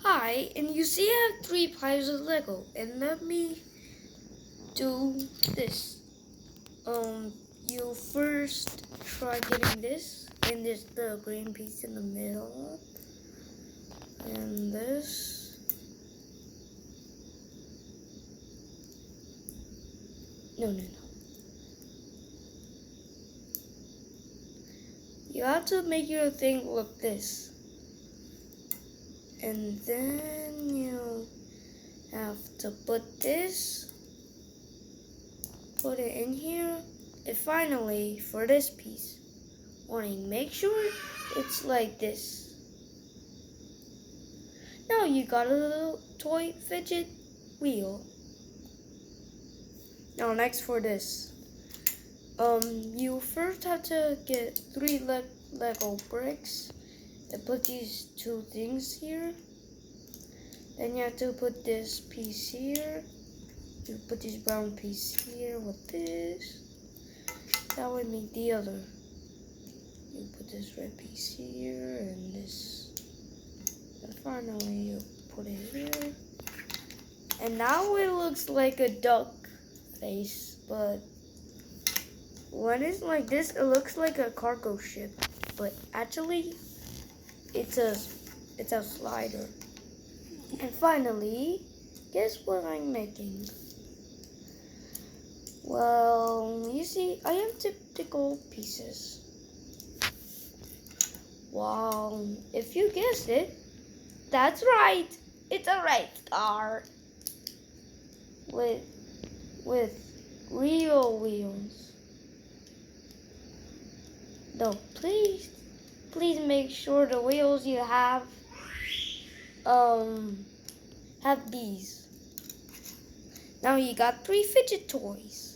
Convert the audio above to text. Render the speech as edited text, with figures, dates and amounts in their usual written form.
Hi, and you see I have 3 piles of Lego, and let me do this. You first try getting this, and there's the green piece in the middle, and this. No. You have to make your thing look this. And then you have to put this, put it in here, and finally, for this piece, warning, make sure it's like this. Now you got a little toy fidget wheel. Now next for this, you first have to get 3 Lego bricks and put these 2 things here. Then you have to put this piece here. You put this brown piece here with this. That would make the other. You put this red piece here and this. And finally you put it here. And now it looks like a duck face, but when it's like this, it looks like a cargo ship. But actually, it's a slider. And finally, guess what I'm making? Well, you see, I have typical pieces. Wow, if you guessed it, that's right. It's a race car with real wheels. No, please make sure the wheels you have these. Now you got 3 fidget toys.